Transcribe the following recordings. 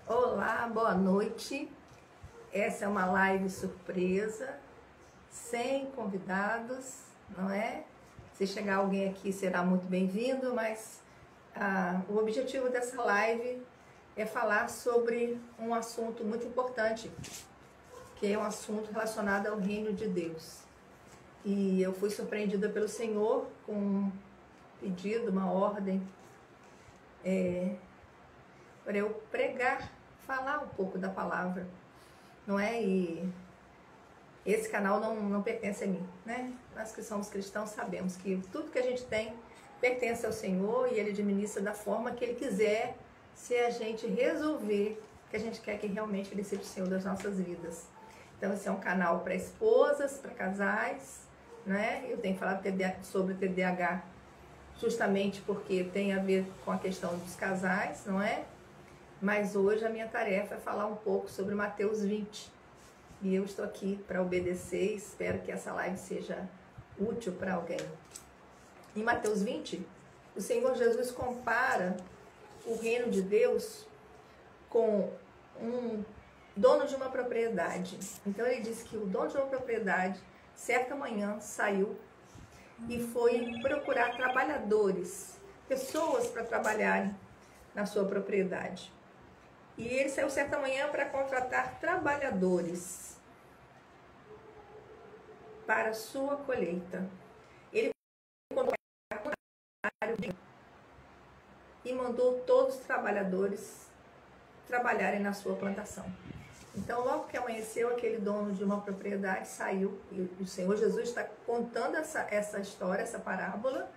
Olá, boa noite. Essa é uma live surpresa, sem convidados, não é? Se chegar alguém aqui será muito bem-vindo, mas o objetivo dessa live é falar sobre um assunto muito importante, que é um assunto relacionado ao reino de Deus. E eu fui surpreendida pelo Senhor com um pedido, uma ordem, para eu pregar, falar um pouco da palavra, não é? E esse canal não pertence a mim, né? Nós que somos cristãos sabemos que tudo que a gente tem pertence ao Senhor e Ele administra da forma que Ele quiser, se a gente resolver que a gente quer que realmente Ele seja o Senhor das nossas vidas. Então esse é um canal para esposas, para casais, né? Eu tenho falado sobre TDAH justamente porque tem a ver com a questão dos casais, não é? Mas hoje a minha tarefa é falar um pouco sobre Mateus 20. E eu estou aqui para obedecer e espero que essa live seja útil para alguém. Em Mateus 20, o Senhor Jesus compara o reino de Deus com um dono de uma propriedade. Então ele diz que o dono de uma propriedade, certa manhã, saiu e foi procurar trabalhadores, pessoas para trabalharem na sua propriedade. E ele saiu certa manhã para contratar trabalhadores para a sua colheita. Ele e mandou todos os trabalhadores trabalharem na sua plantação. Então, logo que amanheceu, aquele dono de uma propriedade saiu, e o Senhor Jesus está contando essa história, essa parábola,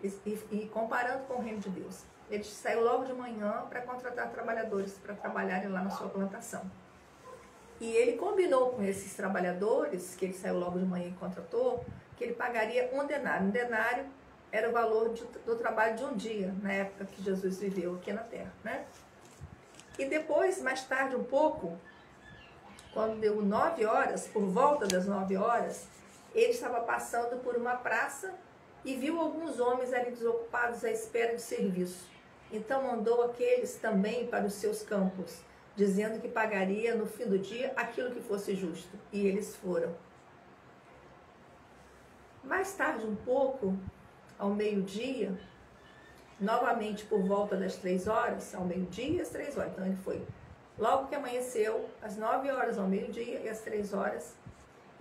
e comparando com o reino de Deus. Ele saiu logo de manhã para contratar trabalhadores para trabalharem lá na sua plantação. E ele combinou com esses trabalhadores, que ele saiu logo de manhã e contratou, que ele pagaria um denário. Um denário era o valor do trabalho de um dia, na época que Jesus viveu aqui na terra, né? E depois, mais tarde um pouco, quando deu 9 horas, por volta das 9 horas, ele estava passando por uma praça e viu alguns homens ali desocupados à espera de serviço. Então mandou aqueles também para os seus campos, dizendo que pagaria no fim do dia aquilo que fosse justo. E eles foram. Mais tarde um pouco, ao meio-dia, novamente por volta das 3 horas, ao meio-dia e às 3 horas. Então ele foi logo que amanheceu, às 9 horas, ao meio-dia e às 3 horas,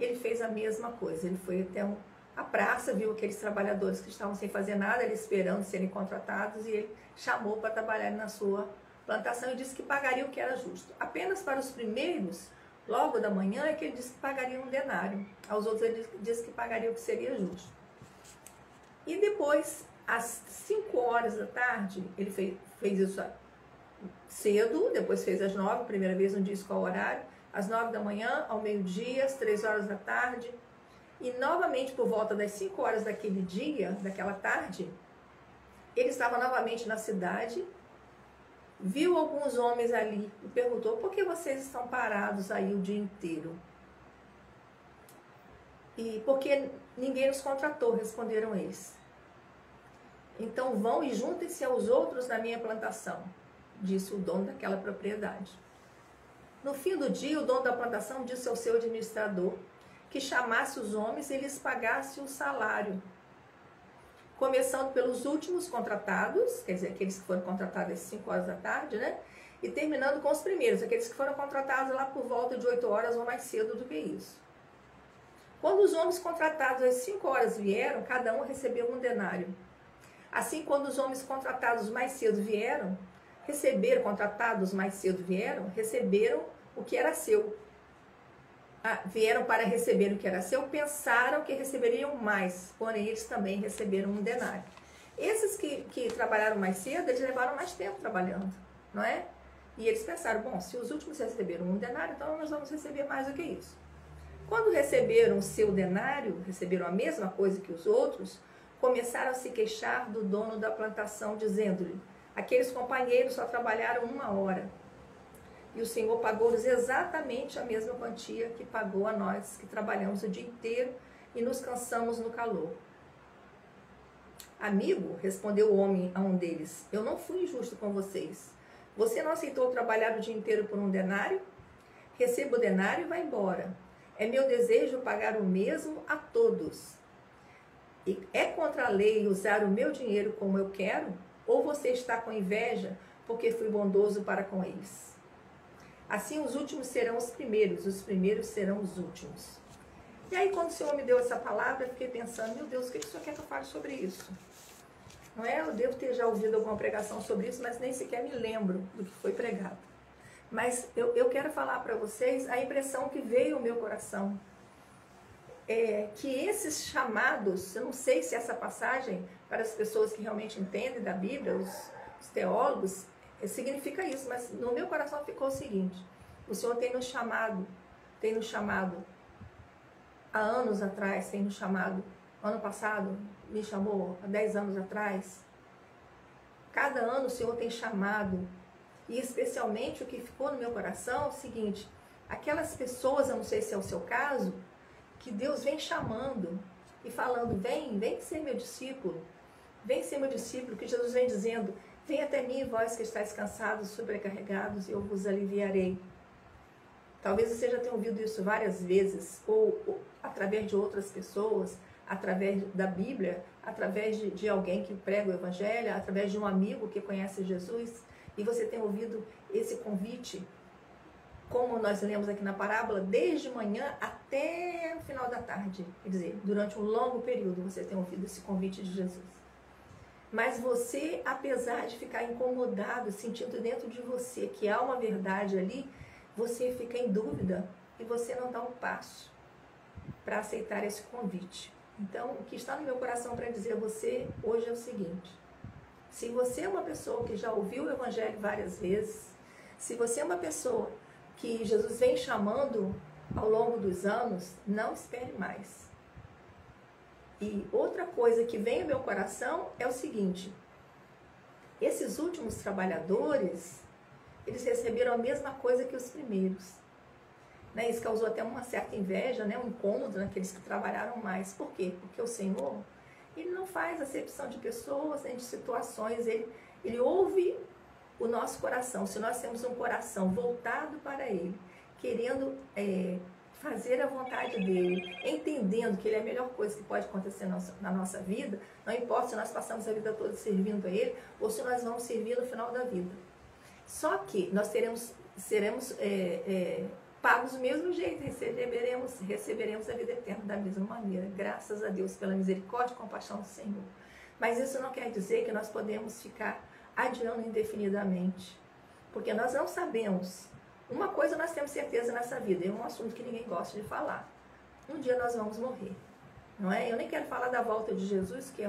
ele fez a mesma coisa. Ele foi até a praça, viu aqueles trabalhadores que estavam sem fazer nada, ele esperando serem contratados, e ele chamou para trabalhar na sua plantação e disse que pagaria o que era justo. Apenas para os primeiros, logo da manhã, é que ele disse que pagaria um denário. Aos outros ele disse que pagaria o que seria justo. E depois, às 5 horas da tarde, ele fez isso cedo, depois fez às 9, primeira vez, não disse qual horário, às 9 da manhã, ao meio-dia, às 3 horas da tarde, e novamente por volta das 5 horas daquele dia, daquela tarde, ele estava novamente na cidade, viu alguns homens ali e perguntou: por que vocês estão parados aí o dia inteiro? E porque ninguém nos contratou, responderam eles. Então vão e juntem-se aos outros na minha plantação, disse o dono daquela propriedade. No fim do dia, o dono da plantação disse ao seu administrador que chamasse os homens e lhes pagasse o salário, começando pelos últimos contratados, quer dizer, aqueles que foram contratados às 5 horas da tarde, né? E terminando com os primeiros, aqueles que foram contratados lá por volta de 8 horas ou mais cedo do que isso. Quando os homens contratados às 5 horas vieram, cada um recebeu um denário. Assim, quando os homens contratados mais cedo vieram, receberam o que era seu. Vieram para receber o que era seu, pensaram que receberiam mais, porém eles também receberam um denário. Esses que trabalharam mais cedo, eles levaram mais tempo trabalhando, não é? E eles pensaram: bom, se os últimos receberam um denário, então nós vamos receber mais do que isso. Quando receberam o seu denário, receberam a mesma coisa que os outros, começaram a se queixar do dono da plantação, dizendo-lhe: aqueles companheiros só trabalharam 1 hora. E o Senhor pagou-lhes exatamente a mesma quantia que pagou a nós, que trabalhamos o dia inteiro e nos cansamos no calor. Amigo, respondeu o homem a um deles, eu não fui injusto com vocês. Você não aceitou trabalhar o dia inteiro por um denário? Receba o denário e vá embora. É meu desejo pagar o mesmo a todos. E é contra a lei usar o meu dinheiro como eu quero? Ou você está com inveja porque fui bondoso para com eles? Assim os últimos serão os primeiros serão os últimos. E aí quando o Senhor me deu essa palavra, eu fiquei pensando, meu Deus, o que o Senhor quer que eu fale sobre isso? Não é? Eu devo ter já ouvido alguma pregação sobre isso, mas nem sequer me lembro do que foi pregado. Mas eu quero falar para vocês a impressão que veio ao meu coração. Que esses chamados, eu não sei se essa passagem, para as pessoas que realmente entendem da Bíblia, os teólogos, significa isso, mas no meu coração ficou o seguinte: o Senhor tem nos chamado há anos atrás, tem nos chamado, ano passado, me chamou há 10 anos atrás. Cada ano o Senhor tem chamado, e especialmente o que ficou no meu coração é o seguinte: aquelas pessoas, eu não sei se é o seu caso, que Deus vem chamando e falando, vem ser meu discípulo, que Jesus vem dizendo, vem até mim, vós que estáis cansados, sobrecarregados, e eu vos aliviarei. Talvez você já tenha ouvido isso várias vezes, ou através de outras pessoas, através da Bíblia, através de alguém que prega o Evangelho, através de um amigo que conhece Jesus, e você tem ouvido esse convite, como nós lemos aqui na parábola, desde manhã até o final da tarde. Quer dizer, durante um longo período você tem ouvido esse convite de Jesus. Mas você, apesar de ficar incomodado, sentindo dentro de você que há uma verdade ali, você fica em dúvida e você não dá um passo para aceitar esse convite. Então, o que está no meu coração para dizer a você hoje é o seguinte: se você é uma pessoa que já ouviu o Evangelho várias vezes, se você é uma pessoa que Jesus vem chamando ao longo dos anos, não espere mais. E outra coisa que vem ao meu coração é o seguinte: esses últimos trabalhadores, eles receberam a mesma coisa que os primeiros. Né? Isso causou até uma certa inveja, né? Um incômodo naqueles que trabalharam mais. Por quê? Porque o Senhor, Ele não faz acepção de pessoas, nem de situações, Ele ouve o nosso coração. Se nós temos um coração voltado para Ele, querendo fazer a vontade dEle, entendendo que Ele é a melhor coisa que pode acontecer na nossa vida, não importa se nós passamos a vida toda servindo a Ele, ou se nós vamos servir no final da vida. Só que nós seremos pagos do mesmo jeito, receberemos a vida eterna da mesma maneira, graças a Deus pela misericórdia e compaixão do Senhor. Mas isso não quer dizer que nós podemos ficar adiando indefinidamente, porque nós não sabemos. Uma coisa nós temos certeza nessa vida, é um assunto que ninguém gosta de falar: um dia nós vamos morrer, não é? Eu nem quero falar da volta de Jesus, que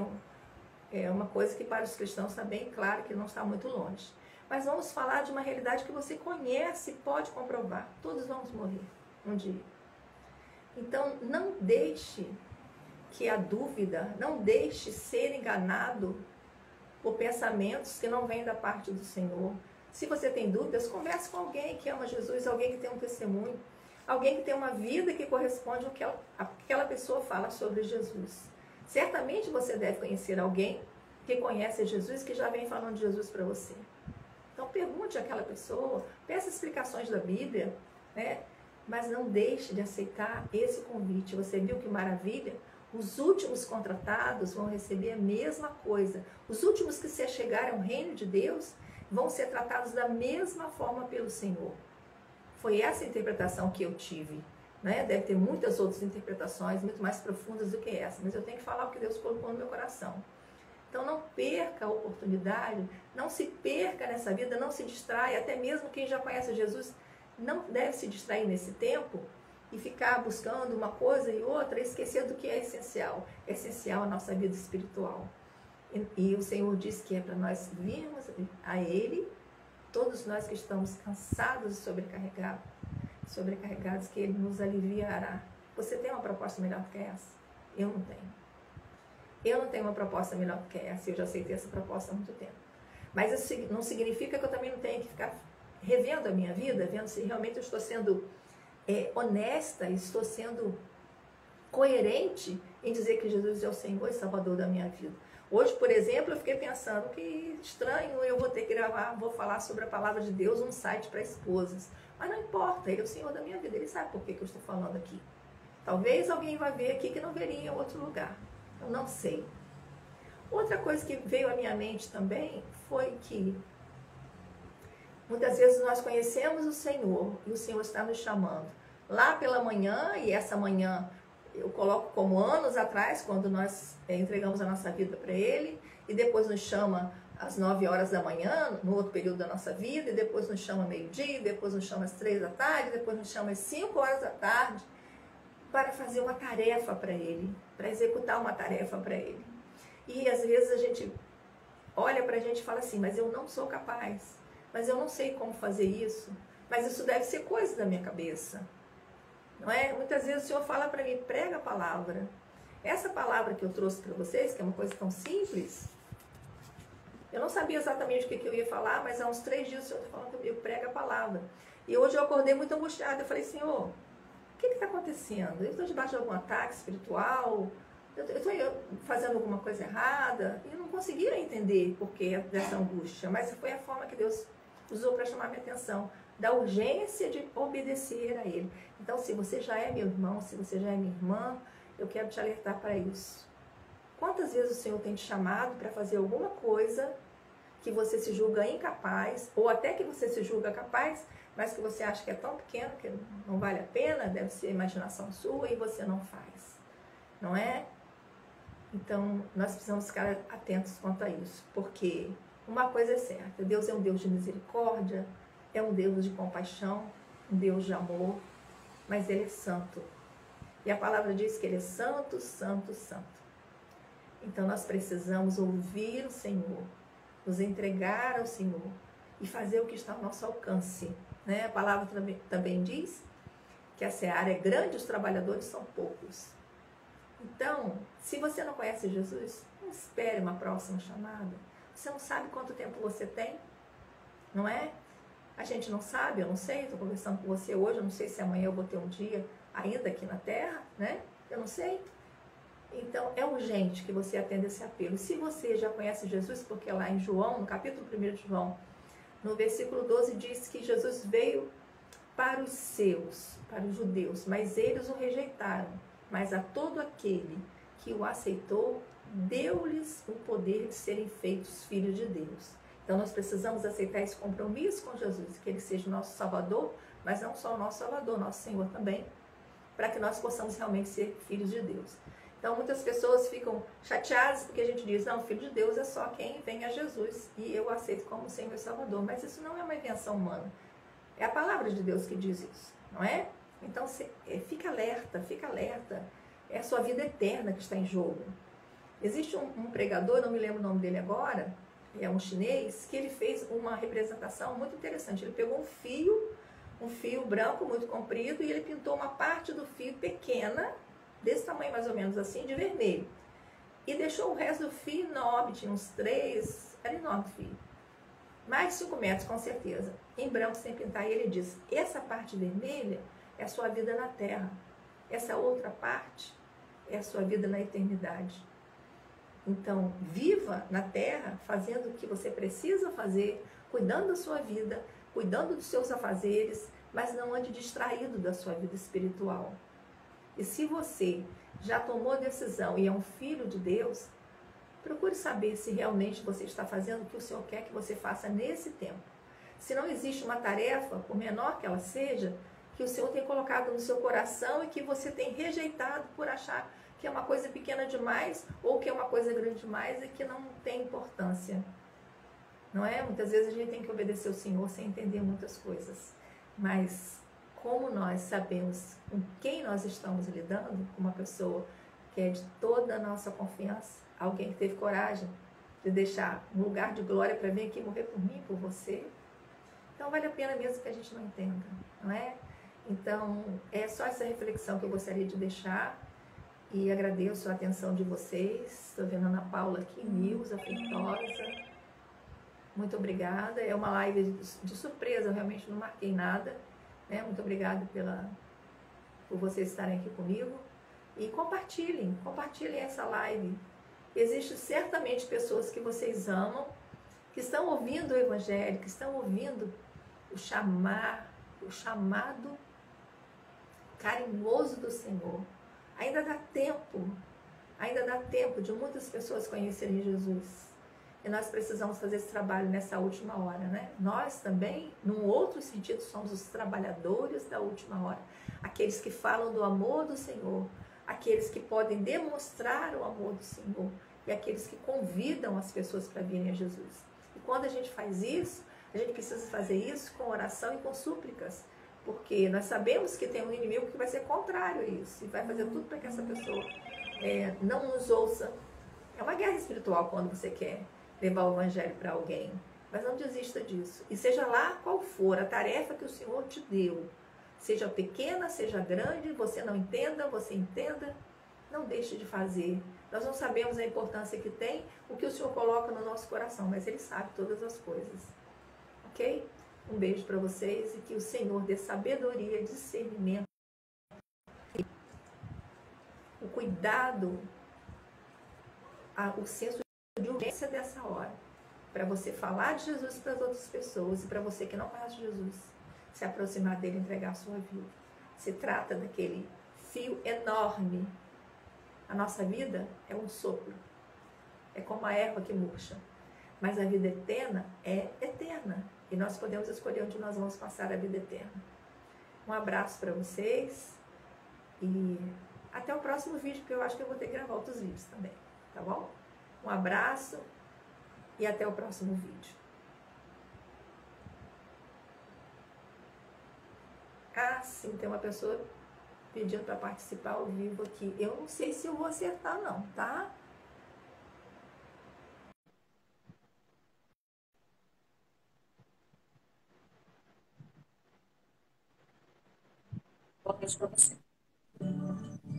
é uma coisa que para os cristãos está bem claro que não está muito longe, mas vamos falar de uma realidade que você conhece e pode comprovar: todos vamos morrer um dia. Então não deixe que a dúvida, não deixe ser enganado por pensamentos que não vêm da parte do Senhor. Se você tem dúvidas, converse com alguém que ama Jesus, alguém que tem um testemunho, alguém que tem uma vida que corresponde ao que aquela pessoa fala sobre Jesus. Certamente você deve conhecer alguém que conhece Jesus, que já vem falando de Jesus para você. Então pergunte àquela pessoa, peça explicações da Bíblia, né? Mas não deixe de aceitar esse convite. Você viu que maravilha? Os últimos contratados vão receber a mesma coisa. Os últimos que se achegarem ao reino de Deus vão ser tratados da mesma forma pelo Senhor. Foi essa interpretação que eu tive, né? Deve ter muitas outras interpretações, muito mais profundas do que essa, mas eu tenho que falar o que Deus colocou no meu coração. Então não perca a oportunidade, não se perca nessa vida, não se distraia. Até mesmo quem já conhece Jesus não deve se distrair nesse tempo e ficar buscando uma coisa e outra, esquecer do que é essencial. É essencial a nossa vida espiritual. E o Senhor diz que é para nós virmos a Ele, todos nós que estamos cansados e sobrecarregados, que Ele nos aliviará. Você tem uma proposta melhor do que essa? Eu não tenho. Eu não tenho uma proposta melhor do que essa, eu já aceitei essa proposta há muito tempo. Mas isso não significa que eu também não tenho que ficar revendo a minha vida, vendo se realmente eu estou sendo honesta, estou sendo coerente em dizer que Jesus é o Senhor e Salvador da minha vida. Hoje, por exemplo, eu fiquei pensando que estranho, eu vou ter que gravar, vou falar sobre a palavra de Deus, um site para esposas. Mas não importa, Ele é o Senhor da minha vida, Ele sabe por que eu estou falando aqui. Talvez alguém vá ver aqui que não veria em outro lugar. Eu não sei. Outra coisa que veio à minha mente também foi que muitas vezes nós conhecemos o Senhor e o Senhor está nos chamando. Lá pela manhã, e essa manhã eu coloco como anos atrás, quando nós entregamos a nossa vida para Ele, e depois nos chama às 9 horas da manhã, no outro período da nossa vida, e depois nos chama meio-dia, depois nos chama às 3 da tarde, depois nos chama às 5 horas da tarde, para fazer uma tarefa para Ele, para executar uma tarefa para Ele. E às vezes a gente olha para a gente e fala assim, mas eu não sou capaz, mas eu não sei como fazer isso, mas isso deve ser coisa da minha cabeça. Não é? Muitas vezes o Senhor fala para mim, prega a palavra. Essa palavra que eu trouxe para vocês, que é uma coisa tão simples, eu não sabia exatamente o que eu ia falar, mas há uns 3 dias o Senhor está falando comigo, prega a palavra. E hoje eu acordei muito angustiada, eu falei, Senhor, o que está acontecendo? Eu estou debaixo de algum ataque espiritual? Eu estou fazendo alguma coisa errada? E eu não conseguia entender por que dessa angústia, mas foi a forma que Deus usou para chamar minha atenção, da urgência de obedecer a Ele. Então, se você já é meu irmão, se você já é minha irmã, eu quero te alertar para isso. Quantas vezes o Senhor tem te chamado para fazer alguma coisa que você se julga incapaz, ou até que você se julga capaz, mas que você acha que é tão pequeno, que não vale a pena, deve ser imaginação sua, e você não faz. Não é? Então, nós precisamos ficar atentos quanto a isso, porque uma coisa é certa, Deus é um Deus de misericórdia, é um Deus de compaixão, um Deus de amor, mas Ele é santo. E a palavra diz que Ele é santo, santo, santo. Então nós precisamos ouvir o Senhor, nos entregar ao Senhor e fazer o que está ao nosso alcance. Né? A palavra também diz que a seara é grande, os trabalhadores são poucos. Então, se você não conhece Jesus, não espere uma próxima chamada. Você não sabe quanto tempo você tem, não é? A gente não sabe, eu não sei, estou conversando com você hoje, eu não sei se amanhã eu vou ter um dia ainda aqui na Terra, né? Eu não sei. Então, é urgente que você atenda esse apelo. Se você já conhece Jesus, porque lá em João, no capítulo 1 de João, no versículo 12, diz que Jesus veio para os seus, para os judeus, mas eles o rejeitaram. Mas a todo aquele que o aceitou, deu-lhes o poder de serem feitos filhos de Deus. Então, nós precisamos aceitar esse compromisso com Jesus, que Ele seja o nosso Salvador, mas não só o nosso Salvador, nosso Senhor também, para que nós possamos realmente ser filhos de Deus. Então, muitas pessoas ficam chateadas porque a gente diz, não, filho de Deus é só quem vem a Jesus, e eu aceito como Senhor e Salvador, mas isso não é uma invenção humana. É a palavra de Deus que diz isso, não é? Então, fica alerta, é a sua vida eterna que está em jogo. Existe um pregador, não me lembro o nome dele agora, é um chinês, que ele fez uma representação muito interessante. Ele pegou um fio branco muito comprido, e ele pintou uma parte do fio pequena, desse tamanho mais ou menos assim, de vermelho. E deixou o resto do fio enorme, tinha uns 3, era enorme o fio. Mais de 5 metros, com certeza. Em branco, sem pintar. E ele diz, essa parte vermelha é a sua vida na terra. Essa outra parte é a sua vida na eternidade. Então, viva na terra, fazendo o que você precisa fazer, cuidando da sua vida, cuidando dos seus afazeres, mas não ande distraído da sua vida espiritual. E se você já tomou a decisão e é um filho de Deus, procure saber se realmente você está fazendo o que o Senhor quer que você faça nesse tempo. Se não existe uma tarefa, por menor que ela seja, que o Senhor tem colocado no seu coração e que você tem rejeitado por achar que é uma coisa pequena demais ou que é uma coisa grande demais e que não tem importância. Não é? Muitas vezes a gente tem que obedecer ao Senhor sem entender muitas coisas. Mas como nós sabemos com quem nós estamos lidando, com uma pessoa que é de toda a nossa confiança, alguém que teve coragem de deixar um lugar de glória para vir aqui morrer por mim, por você, então vale a pena mesmo que a gente não entenda, não é? Então, é só essa reflexão que eu gostaria de deixar. E agradeço a atenção de vocês. Estou vendo a Ana Paula aqui, Nilza, Feitosa. Muito obrigada. É uma live de surpresa, eu realmente não marquei nada. Né? Muito obrigada por vocês estarem aqui comigo. E compartilhem essa live. Existem certamente pessoas que vocês amam, que estão ouvindo o Evangelho, que estão ouvindo o chamado carinhoso do Senhor. Ainda dá tempo de muitas pessoas conhecerem Jesus. E nós precisamos fazer esse trabalho nessa última hora, né? Nós também, num outro sentido, somos os trabalhadores da última hora. Aqueles que falam do amor do Senhor, aqueles que podem demonstrar o amor do Senhor e aqueles que convidam as pessoas para virem a Jesus. E quando a gente faz isso, a gente precisa fazer isso com oração e com súplicas, porque nós sabemos que tem um inimigo que vai ser contrário a isso e vai fazer tudo para que essa pessoa não nos ouça. É uma guerra espiritual quando você quer levar o Evangelho para alguém, mas não desista disso. E seja lá qual for a tarefa que o Senhor te deu, seja pequena, seja grande, você não entenda, você entenda, não deixe de fazer. Nós não sabemos a importância que tem o que o Senhor coloca no nosso coração, mas Ele sabe todas as coisas. Ok? Um beijo para vocês e que o Senhor dê sabedoria, discernimento, o cuidado, o senso de urgência dessa hora, para você falar de Jesus para as outras pessoas e para você que não conhece Jesus, se aproximar dele e entregar a sua vida. Se trata daquele fio enorme. A nossa vida é um sopro, é como a erva que murcha, mas a vida eterna é eterna e nós podemos escolher onde nós vamos passar a vida eterna. Um abraço para vocês e até o próximo vídeo, porque eu acho que eu vou ter que gravar outros vídeos também, tá bom? Um abraço e até o próximo vídeo. Ah, sim, tem uma pessoa pedindo para participar ao vivo aqui. Eu não sei se eu vou acertar não, tá?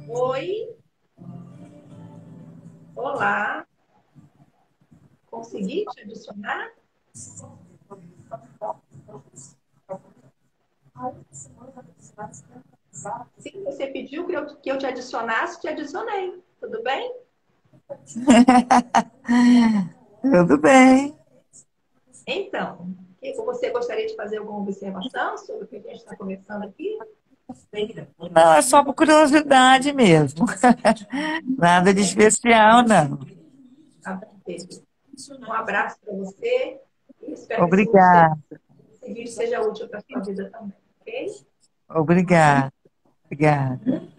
Oi. Olá. Consegui te adicionar? Sim, você pediu que eu te adicionasse, te adicionei. Tudo bem? Tudo bem. Então, você gostaria de fazer alguma observação sobre o que a gente está conversando aqui? Não, é só por curiosidade mesmo. Nada de especial, não. Tá bom, Pedro. Um abraço para você e espero que Obrigada, esse vídeo seja útil para a sua vida também, ok? obrigada, obrigada.